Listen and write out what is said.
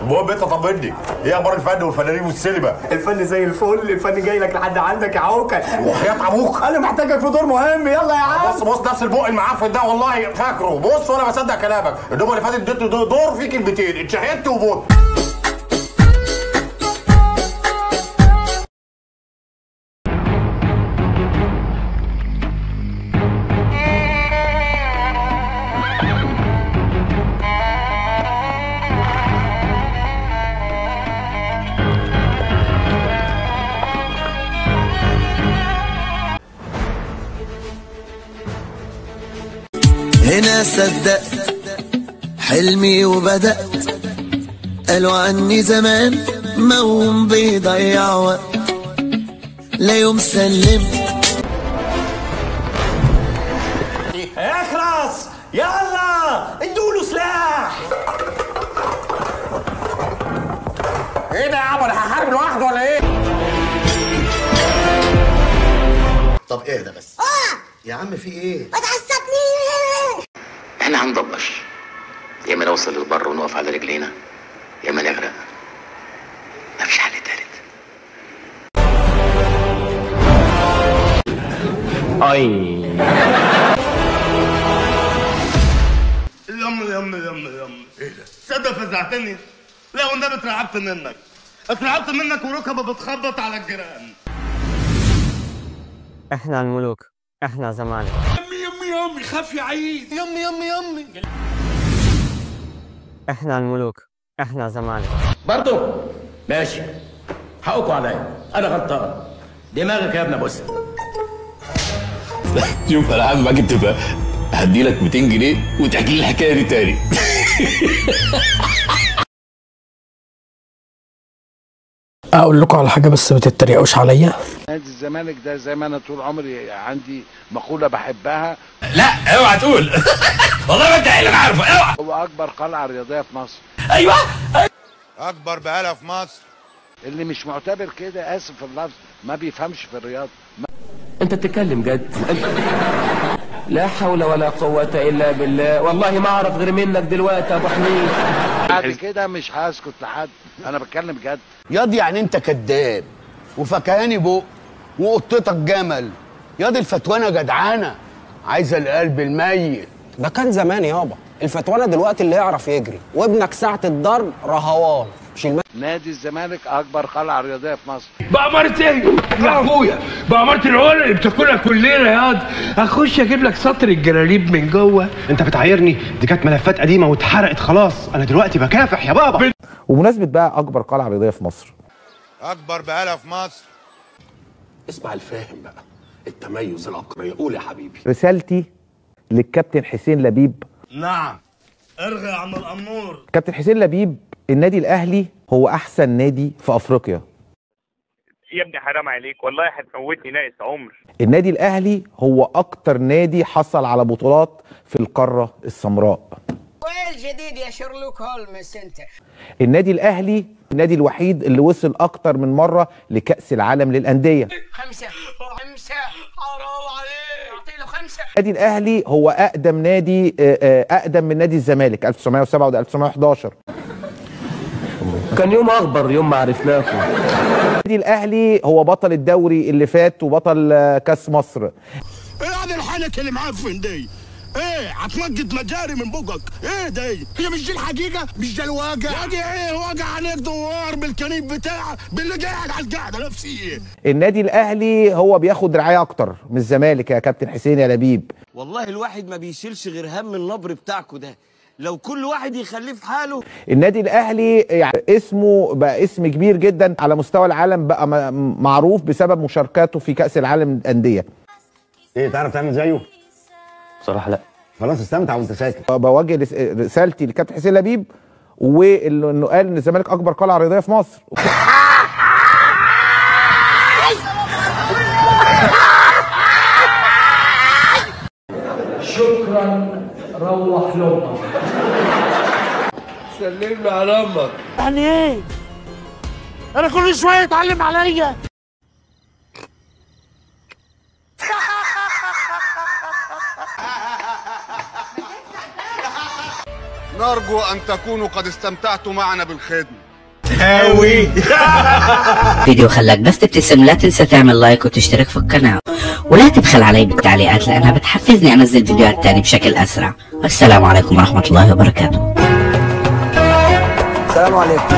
المهم انت طمني، ايه اخبار الفن والفنانين والسينما؟ الفن زي الفل، الفن جاي لك لحد عندك يا عوكل. وحياة ابوك انا محتاجك في دور مهم، يلا يا عم. بص نفس البق المعفن ده والله فاكره، بص وانا بصدق كلامك، النوبه اللي فاتت اديته دور فيه كلمتين، اتشهدت وبوت. هنا صدقت حلمي وبدأت، قالوا عني زمان موهوم بيضيع وقت، لا يوم سلمت. اخلص يلا ادوله سلاح. ايه ده يا عم، انا هحارب لوحده ولا ايه؟ طب ايه ده بس؟ يا عم في ايه؟ ما تعصبنيش. احنا هنضبش، يا اما نوصل للبر ونقف على رجلينا، يا اما نغرق، مفيش حل تالت. يم ايه ده؟ تصدق فزعتني؟ لا والنبي اترعبت منك وركبه بتخبط على الجيران. احنا الملوك، احنا زمانك. يمي خاف يا عيد. يمي احنا الملوك، احنا زمانك. برضو ماشي، حقكوا عليا، انا غلطان، دماغك يا ابن ابو اسد. شوف انا عامل معاك اتفاق، هديلك 200 جنيه وتحكي لي الحكايه دي تاني. اقول لكم على حاجه بس ما تتريقوش عليا. نادي الزمالك ده زي ما انا طول عمري عندي مقوله بحبها. لا اوعى تقول. والله ما انت اللي انا عارفه، اوعى. هو اكبر قلعه رياضيه في مصر. ايوه اكبر بقاله في مصر. اللي مش معتبر كده اسف في اللفظ ما بيفهمش في الرياضه. انت بتتكلم جد؟ لا حول ولا قوه الا بالله، والله ما اعرف غير منك دلوقتي يا ابو حميد. بعد كده مش هسكت لحد، انا بتكلم جد. ياض يعني انت كداب وفكهاني بق وقطتك جمل. ياض الفتوانه جدعانه عايزه القلب الميت. ده كان زمان يابا، الفتوانه دلوقتي اللي يعرف يجري، وابنك ساعه الضرب رهوان. مش نادي الزمالك اكبر قلعه رياضيه في مصر. بأمارة ايه يا اخويا؟ بأمارة العلا اللي بتاكلها كلنا ياض. اخش اجيب لك سطر الجلاليب من جوه. انت بتعايرني؟ دي كانت ملفات قديمه واتحرقت خلاص، انا دلوقتي بكافح يا بابا. وبمناسبه بقى اكبر قلعه رياضيه في مصر، اكبر بقاله في مصر. اسمع الفاهم بقى، التميز العقلي. قول يا حبيبي. رسالتي للكابتن حسين لبيب. نعم ارغي يا عم الامور. كابتن حسين لبيب، النادي الاهلي هو احسن نادي في افريقيا. يا ابني حرام عليك والله، هتموتني ناقص عمر. النادي الاهلي هو اكتر نادي حصل على بطولات في القاره السمراء. وايه الجديد يا شيرلوك هولمز انت؟ النادي الاهلي النادي الوحيد اللي وصل اكتر من مره لكاس العالم للانديه. خمسة حرام عليك، اعطي له 5. النادي الاهلي هو اقدم نادي، اقدم من نادي الزمالك 1907 وده 1911. كان يوم اخبر يوم ما عرفناكم. النادي الاهلي هو بطل الدوري اللي فات وبطل كاس مصر. ايه هذا الحنك اللي معفن دي؟ ايه هتنجد مجاري من بوقك؟ ايه دي؟ هي مش دي الحقيقه؟ مش ده الواقع؟ واقع ايه؟ واقع عليك دوار بالكنيب بتاعك باللي قاعد على القعده نفسيه. النادي الاهلي هو بياخد رعايه اكتر من الزمالك يا كابتن حسين يا لبيب. والله الواحد ما بيشيلش غير هم النبر بتاعكوا ده، لو كل واحد يخليه في حاله. النادي الاهلي يعني اسمه بقى اسم كبير جدا على مستوى العالم، بقى معروف بسبب مشاركاته في كاس العالم للانديه. ايه تعرف تعمل زيه؟ بصراحه لا. خلاص استمتع وانت ساكت. بوجه رسالتي لكابتن حسين لبيب، وانه قال ان الزمالك اكبر قلعه رياضيه في مصر. شكرا، روح لامك. سلمني على امك. يعني ايه؟ انا كل شويه اتعلم عليا. ونرجو أن تكونوا قد استمتعتوا معنا بالخدمة. هاوي فيديو خلاك بس تبتسم، لا تنسى تعمل لايك وتشترك في القناة، ولا تبخل علي بالتعليقات لأنها بتحفزني أنزل فيديوهات تاني بشكل أسرع. والسلام عليكم ورحمة الله وبركاته. السلام عليكم.